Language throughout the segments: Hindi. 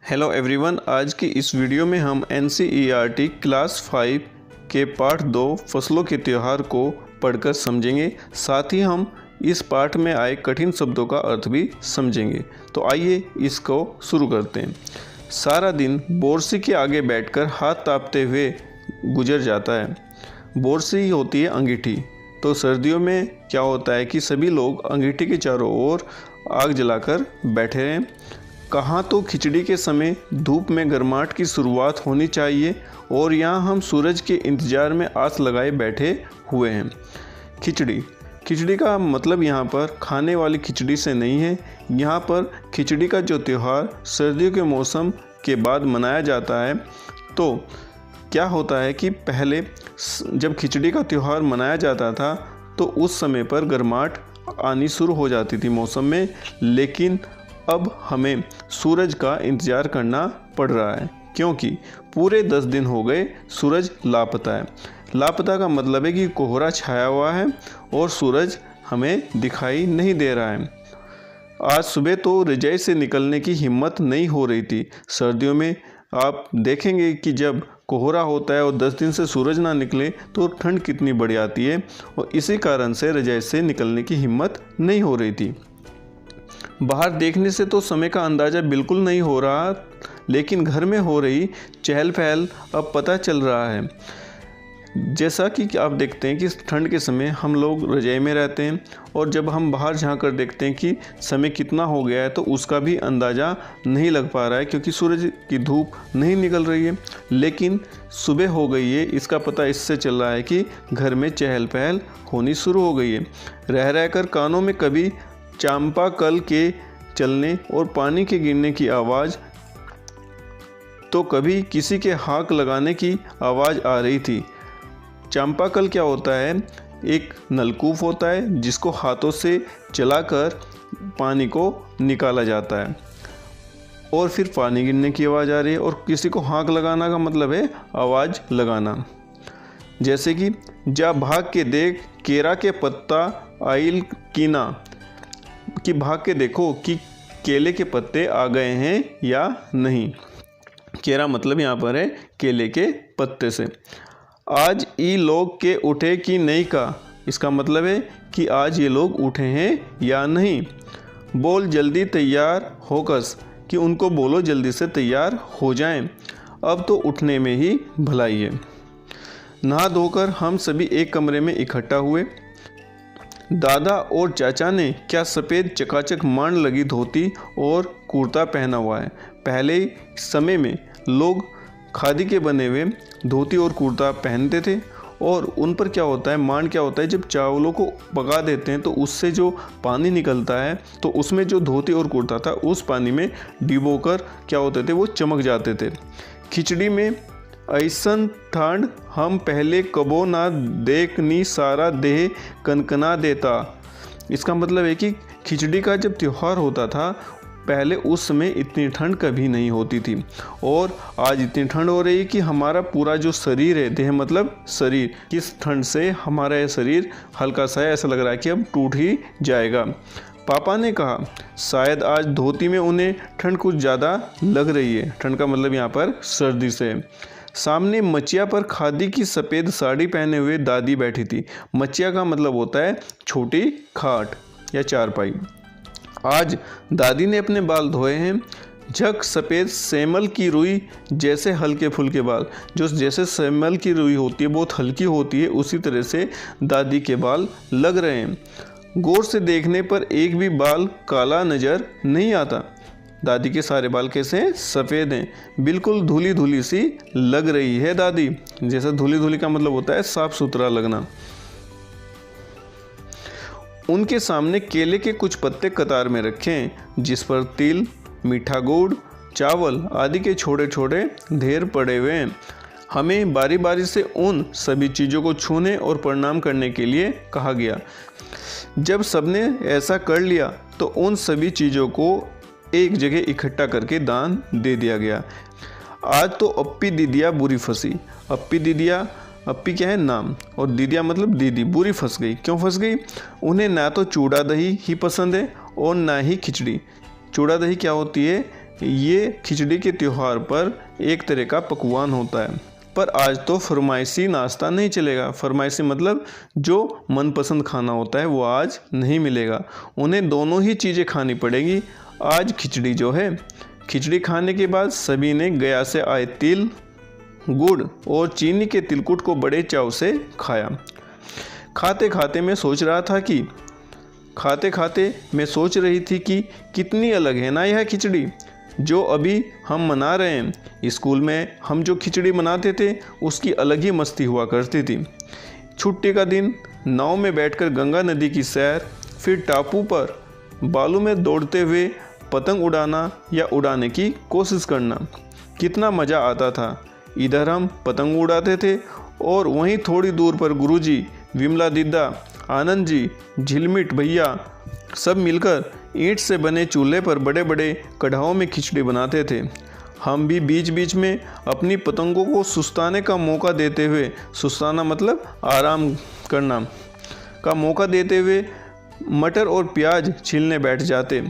हेलो एवरीवन, आज की इस वीडियो में हम NCERT क्लास 5 के पाठ 2 फसलों के त्यौहार को पढ़कर समझेंगे। साथ ही हम इस पाठ में आए कठिन शब्दों का अर्थ भी समझेंगे। तो आइए इसको शुरू करते हैं। सारा दिन बोरसी के आगे बैठकर हाथ तापते हुए गुजर जाता है। बोरसी होती है अंगीठी। तो सर्दियों में क्या होता है कि सभी लोग अंगीठी के चारों ओर आग जलाकर बैठे हैं। कहाँ तो खिचड़ी के समय धूप में गर्माहट की शुरुआत होनी चाहिए और यहाँ हम सूरज के इंतज़ार में आस लगाए बैठे हुए हैं। खिचड़ी का मतलब यहाँ पर खाने वाली खिचड़ी से नहीं है। यहाँ पर खिचड़ी का जो त्यौहार सर्दियों के मौसम के बाद मनाया जाता है। तो क्या होता है कि पहले जब खिचड़ी का त्यौहार मनाया जाता था तो उस समय पर गर्माहट आनी शुरू हो जाती थी मौसम में, लेकिन अब हमें सूरज का इंतज़ार करना पड़ रहा है क्योंकि पूरे 10 दिन हो गए सूरज लापता है। लापता का मतलब है कि कोहरा छाया हुआ है और सूरज हमें दिखाई नहीं दे रहा है। आज सुबह तो रज़ाई से निकलने की हिम्मत नहीं हो रही थी। सर्दियों में आप देखेंगे कि जब कोहरा होता है और 10 दिन से सूरज ना निकले तो ठंड कितनी बढ़ आती है और इसी कारण से रज़ाई से निकलने की हिम्मत नहीं हो रही थी। बाहर देखने से तो समय का अंदाज़ा बिल्कुल नहीं हो रहा, लेकिन घर में हो रही चहल पहल अब पता चल रहा है। जैसा कि आप देखते हैं कि ठंड के समय हम लोग रज़ाई में रहते हैं और जब हम बाहर झांक कर देखते हैं कि समय कितना हो गया है तो उसका भी अंदाज़ा नहीं लग पा रहा है क्योंकि सूरज की धूप नहीं निकल रही है। लेकिन सुबह हो गई है, इसका पता इससे चल रहा है कि घर में चहल पहल होनी शुरू हो गई है। रह रहकर कानों में कभी चांपाकल के चलने और पानी के गिरने की आवाज़ तो कभी किसी के हाक लगाने की आवाज़ आ रही थी। चांपाकल क्या होता है? एक नलकूप होता है जिसको हाथों से चलाकर पानी को निकाला जाता है और फिर पानी गिरने की आवाज़ आ रही है। और किसी को हाक लगाना का मतलब है आवाज़ लगाना। जैसे कि जा भाग के देख केरा के पत्ता आइल कीना, कि भाग के देखो कि केले के पत्ते आ गए हैं या नहीं। केरा मतलब यहाँ पर है केले के पत्ते से। आज ई लोग के उठे कि नहीं का, इसका मतलब है कि आज ये लोग उठे हैं या नहीं। बोल जल्दी तैयार होकस, कि उनको बोलो जल्दी से तैयार हो जाएं, अब तो उठने में ही भलाई है। नहा धोकर हम सभी एक कमरे में इकट्ठा हुए। दादा और चाचा ने क्या सफ़ेद चकाचक मान लगी धोती और कुर्ता पहना हुआ है। पहले समय में लोग खादी के बने हुए धोती और कुर्ता पहनते थे और उन पर क्या होता है, मान क्या होता है, जब चावलों को पका देते हैं तो उससे जो पानी निकलता है तो उसमें जो धोती और कुर्ता था उस पानी में डिबोकर क्या होते थे, वो चमक जाते थे। खिचड़ी में ऐसन ठंड हम पहले कबो ना देखनी, सारा देह कनकना देता। इसका मतलब है कि खिचड़ी का जब त्यौहार होता था पहले उस समय इतनी ठंड कभी नहीं होती थी और आज इतनी ठंड हो रही है कि हमारा पूरा जो शरीर है, देह मतलब शरीर, किस ठंड से हमारा यह शरीर हल्का सा ऐसा लग रहा है कि अब टूट ही जाएगा। पापा ने कहा शायद आज धोती में उन्हें ठंड कुछ ज़्यादा लग रही है। ठंड का मतलब यहाँ पर सर्दी से। सामने मचिया पर खादी की सफ़ेद साड़ी पहने हुए दादी बैठी थी। मचिया का मतलब होता है छोटी खाट या चारपाई। आज दादी ने अपने बाल धोए हैं। झक सफ़ेद सेमल की रुई जैसे हल्के फुल्के बाल, जो जैसे सेमल की रुई होती है बहुत हल्की होती है, उसी तरह से दादी के बाल लग रहे हैं। गौर से देखने पर एक भी बाल काला नज़र नहीं आता। दादी के सारे बाल कैसे हैं? सफ़ेद हैं। बिल्कुल धुली धुली सी लग रही है दादी। जैसा धुली धुली का मतलब होता है साफ सुथरा लगना। उनके सामने केले के कुछ पत्ते कतार में रखे हैं जिस पर तिल, मीठा गुड़, चावल आदि के छोटे छोटे ढेर पड़े हुए हैं। हमें बारी बारी से उन सभी चीज़ों को छूने और प्रणाम करने के लिए कहा गया। जब सबने ऐसा कर लिया तो उन सभी चीज़ों को एक जगह इकट्ठा करके दान दे दिया गया। आज तो अप्पी दीदिया बुरी फंसी। अप्पी दीदिया, अप्पी क्या है? नाम, और दीदिया मतलब दीदी। बुरी फंस गई। क्यों फंस गई? उन्हें ना तो चूड़ा दही ही पसंद है और ना ही खिचड़ी। चूड़ा दही क्या होती है? ये खिचड़ी के त्यौहार पर एक तरह का पकवान होता है। पर आज तो फरमाइशी नाश्ता नहीं चलेगा। फरमाइशी मतलब जो मनपसंद खाना होता है वो आज नहीं मिलेगा, उन्हें दोनों ही चीज़ें खानी पड़ेगी। आज खिचड़ी जो है, खिचड़ी खाने के बाद सभी ने गया से आए तिल, गुड़ और चीनी के तिलकुट को बड़े चाव से खाया। खाते खाते मैं सोच रही थी कि कितनी अलग है ना यह खिचड़ी जो अभी हम मना रहे हैं। स्कूल में हम जो खिचड़ी मनाते थे उसकी अलग ही मस्ती हुआ करती थी। छुट्टी का दिन नाव में बैठकर गंगा नदी की सैर, फिर टापू पर बालू में दौड़ते हुए पतंग उड़ाना या उड़ाने की कोशिश करना, कितना मज़ा आता था। इधर हम पतंग उड़ाते थे और वहीं थोड़ी दूर पर गुरुजी, विमला दीदा, आनंद जी, झिलमिट भैया सब मिलकर ईंट से बने चूल्हे पर बड़े बड़े कढ़ाओं में खिचड़ी बनाते थे। हम भी बीच बीच में अपनी पतंगों को सुस्ताने का मौका देते हुए, सुस्ताना मतलब आराम करना का मौका देते हुए मटर और प्याज छीलने बैठ जाते।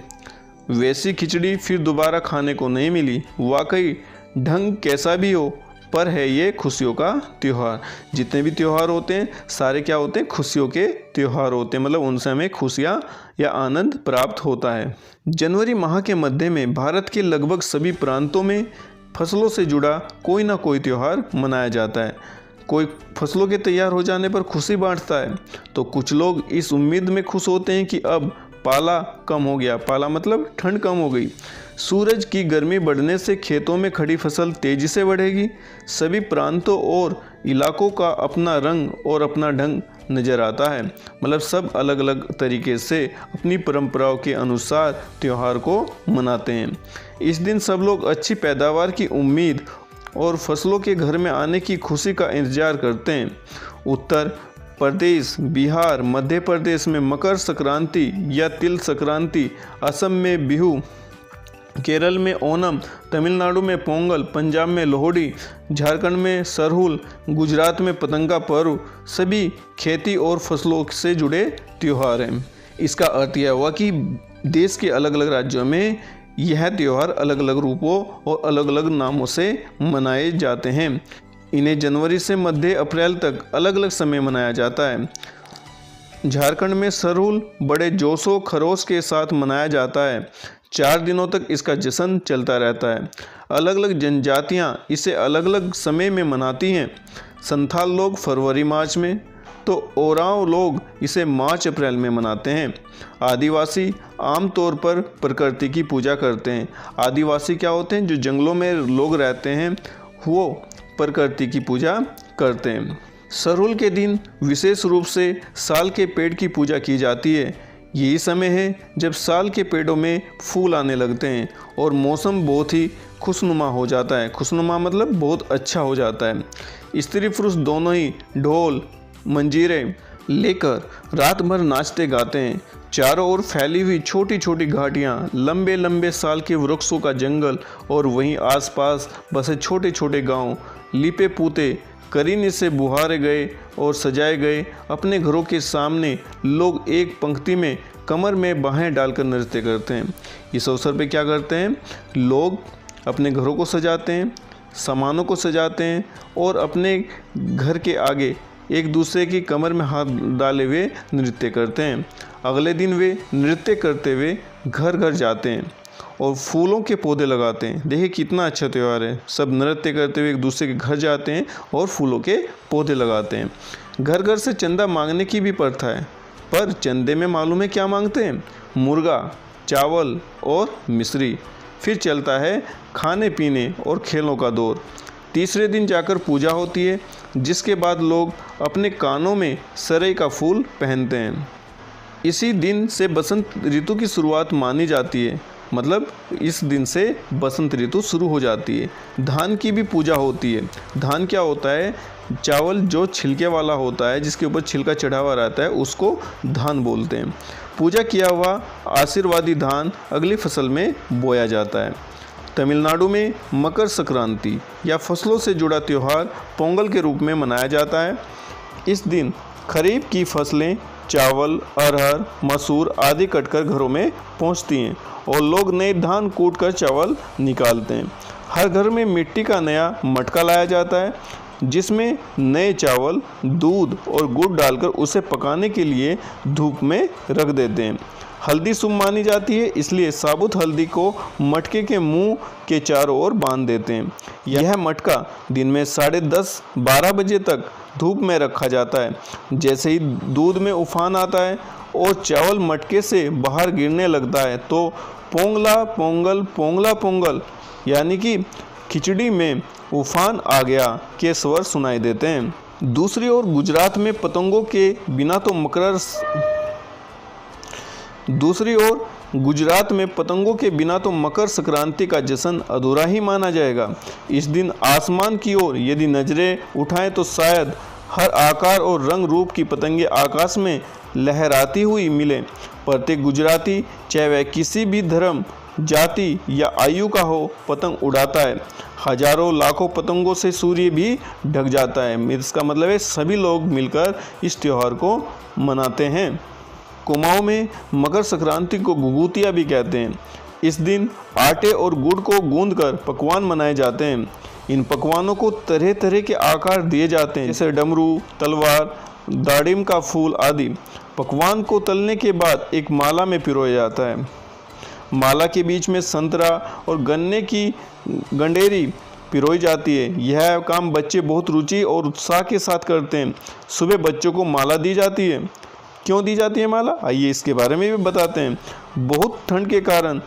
वैसी खिचड़ी फिर दोबारा खाने को नहीं मिली। वाकई ढंग कैसा भी हो, पर है ये खुशियों का त्यौहार। जितने भी त्यौहार होते हैं सारे क्या होते हैं, खुशियों के त्यौहार होते हैं, मतलब उनसे हमें खुशियाँ या आनंद प्राप्त होता है। जनवरी माह के मध्य में भारत के लगभग सभी प्रांतों में फसलों से जुड़ा कोई ना कोई त्यौहार मनाया जाता है। कोई फसलों के तैयार हो जाने पर खुशी बांटता है, तो कुछ लोग इस उम्मीद में खुश होते हैं कि अब पाला कम हो गया। पाला मतलब ठंड कम हो गई। सूरज की गर्मी बढ़ने से खेतों में खड़ी फसल तेजी से बढ़ेगी। सभी प्रांतों और इलाकों का अपना रंग और अपना ढंग नज़र आता है, मतलब सब अलग अलग तरीके से अपनी परंपराओं के अनुसार त्यौहार को मनाते हैं। इस दिन सब लोग अच्छी पैदावार की उम्मीद और फसलों के घर में आने की खुशी का इंतजार करते हैं। उत्तर प्रदेश, बिहार, मध्य प्रदेश में मकर संक्रांति या तिल संक्रांति, असम में बिहू, केरल में ओणम, तमिलनाडु में पोंगल, पंजाब में लोहड़ी, झारखंड में सरहुल, गुजरात में पतंगा पर्व सभी खेती और फसलों से जुड़े त्यौहार हैं। इसका अर्थ यह हुआ कि देश के अलग अलग राज्यों में यह त्यौहार अलग अलग रूपों और अलग अलग नामों से मनाए जाते हैं। इन्हें जनवरी से मध्य अप्रैल तक अलग अलग समय मनाया जाता है। झारखंड में सरहुल बड़े जोशो खरोश के साथ मनाया जाता है। 4 दिनों तक इसका जश्न चलता रहता है। अलग अलग जनजातियां इसे अलग अलग समय में मनाती हैं। संथाल लोग फरवरी मार्च में, तो ओरांव लोग इसे मार्च अप्रैल में मनाते हैं। आदिवासी आमतौर पर प्रकृति की पूजा करते हैं। आदिवासी क्या होते हैं, जो जंगलों में लोग रहते हैं वो प्रकृति की पूजा करते हैं। सरहुल के दिन विशेष रूप से साल के पेड़ की पूजा की जाती है। यही समय है जब साल के पेड़ों में फूल आने लगते हैं और मौसम बहुत ही खुशनुमा हो जाता है। खुशनुमा मतलब बहुत अच्छा हो जाता है। स्त्री पुरुष दोनों ही ढोल मंजीरे लेकर रात भर नाचते गाते हैं। चारों ओर फैली हुई छोटी छोटी घाटियाँ, लंबे लंबे साल के वृक्षों का जंगल और वहीं आसपास बसे छोटे छोटे गांव, लीपे पूते करीने से बुहारे गए और सजाए गए अपने घरों के सामने लोग एक पंक्ति में कमर में बाहें डालकर नृत्य करते हैं। इस अवसर पे क्या करते हैं, लोग अपने घरों को सजाते हैं, सामानों को सजाते हैं और अपने घर के आगे एक दूसरे की कमर में हाथ डाले हुए नृत्य करते हैं। अगले दिन वे नृत्य करते हुए घर घर जाते हैं और फूलों के पौधे लगाते हैं। देखिए कितना अच्छा त्यौहार है। सब नृत्य करते हुए एक दूसरे के घर जाते हैं और फूलों के पौधे लगाते हैं। घर घर से चंदा मांगने की भी प्रथा है, पर चंदे में मालूम है क्या मांगते हैं, मुर्गा, चावल और मिश्री। फिर चलता है खाने पीने और खेलों का दौर। तीसरे दिन जाकर पूजा होती है, जिसके बाद लोग अपने कानों में सरई का फूल पहनते हैं। इसी दिन से बसंत ऋतु की शुरुआत मानी जाती है, मतलब इस दिन से बसंत ऋतु शुरू हो जाती है। धान की भी पूजा होती है। धान क्या होता है, चावल जो छिलके वाला होता है, जिसके ऊपर छिलका चढ़ा हुआ रहता है, उसको धान बोलते हैं। पूजा किया हुआ आशीर्वादी धान अगली फसल में बोया जाता है। तमिलनाडु में मकर संक्रांति या फसलों से जुड़ा त्यौहार पोंगल के रूप में मनाया जाता है। इस दिन खरीफ की फसलें चावल, अरहर, मसूर आदि कटकर घरों में पहुंचती हैं और लोग नए धान कूटकर चावल निकालते हैं। हर घर में मिट्टी का नया मटका लाया जाता है जिसमें नए चावल, दूध और गुड़ डालकर उसे पकाने के लिए धूप में रख देते हैं। हल्दी शुभ मानी जाती है, इसलिए साबुत हल्दी को मटके के मुंह के चारों ओर बांध देते हैं। यह मटका दिन में 10:30-12 बजे तक धूप में रखा जाता है। जैसे ही दूध में उफान आता है और चावल मटके से बाहर गिरने लगता है तो पोंगला पोंगल पोंगला पोंगल यानी कि खिचड़ी में उफान आ गया के स्वर सुनाई देते हैं। दूसरी ओर गुजरात में पतंगों के बिना तो मकर संक्रांति का जश्न अधूरा ही माना जाएगा। इस दिन आसमान की ओर यदि नजरें उठाएं तो शायद हर आकार और रंग रूप की पतंगे आकाश में लहराती हुई मिले। प्रत्येक गुजराती, चाहे वह किसी भी धर्म, जाति या आयु का हो, पतंग उड़ाता है। हजारों लाखों पतंगों से सूर्य भी ढक जाता है। इसका मतलब है सभी लोग मिलकर इस त्योहार को मनाते हैं। कुमाऊं में मकर संक्रांति को घुघुतिया भी कहते हैं। इस दिन आटे और गुड़ को गूंदकर पकवान बनाए जाते हैं। इन पकवानों को तरह तरह के आकार दिए जाते हैं, जैसे डमरू, तलवार, दाड़िम का फूल आदि। पकवान को तलने के बाद एक माला में पिरोया जाता है। माला के बीच में संतरा और गन्ने की गंडेरी पिरोई जाती है। यह काम बच्चे बहुत रुचि और उत्साह के साथ करते हैं। सुबह बच्चों को माला दी जाती है। क्यों दी जाती है माला, आइए इसके बारे में भी बताते हैं। बहुत ठंड के कारण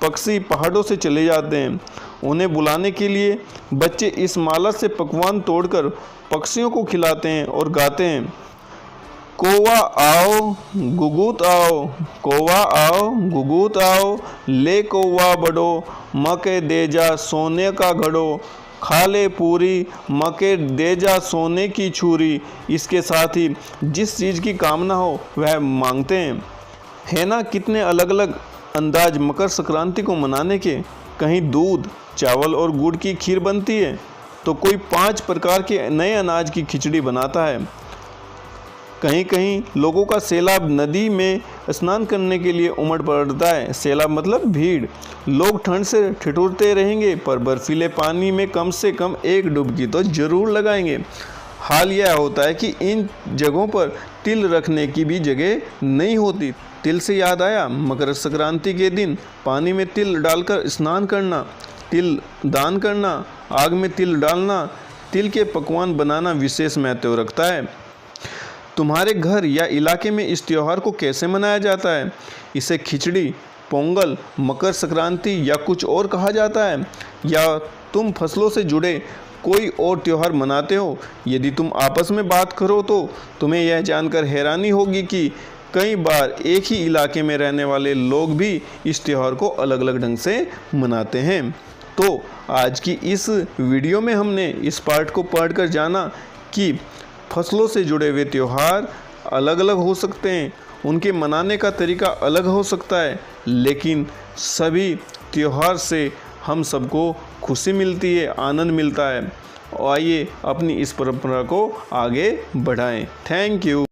पक्षी पहाड़ों से चले जाते हैं। उन्हें बुलाने के लिए बच्चे इस माला से पकवान तोड़कर पक्षियों को खिलाते हैं और गाते हैं, कौवा आओ गुगुत आओ, कौवा आओ गुगुत आओ, ले कौवा बड़ो मके दे जा सोने का घड़ो, खा ले पूरी मके दे जा सोने की छुरी। इसके साथ ही जिस चीज़ की कामना हो वह मांगते हैं। है ना कितने अलग अलग अंदाज मकर संक्रांति को मनाने के। कहीं दूध, चावल और गुड़ की खीर बनती है तो कोई 5 प्रकार के नए अनाज की खिचड़ी बनाता है। कहीं कहीं लोगों का सैलाब नदी में स्नान करने के लिए उमड़ पड़ता है। सैलाब मतलब भीड़। लोग ठंड से ठिठुरते रहेंगे पर बर्फीले पानी में कम से कम एक डुबकी तो जरूर लगाएंगे। हाल यह होता है कि इन जगहों पर तिल रखने की भी जगह नहीं होती। तिल से याद आया, मकर संक्रांति के दिन पानी में तिल डालकर स्नान करना, तिल दान करना, आग में तिल डालना, तिल के पकवान बनाना विशेष महत्व रखता है। तुम्हारे घर या इलाके में इस त्यौहार को कैसे मनाया जाता है? इसे खिचड़ी, पोंगल, मकर संक्रांति या कुछ और कहा जाता है, या तुम फसलों से जुड़े कोई और त्यौहार मनाते हो? यदि तुम आपस में बात करो तो तुम्हें यह जानकर हैरानी होगी कि कई बार एक ही इलाके में रहने वाले लोग भी इस त्यौहार को अलग अलग ढंग से मनाते हैं। तो आज की इस वीडियो में हमने इस पार्ट को पढ़कर जाना कि फसलों से जुड़े हुए त्यौहार अलग अलग हो सकते हैं, उनके मनाने का तरीका अलग हो सकता है, लेकिन सभी त्यौहार से हम सबको खुशी मिलती है, आनंद मिलता है। आइए अपनी इस परंपरा को आगे बढ़ाएं। Thank you.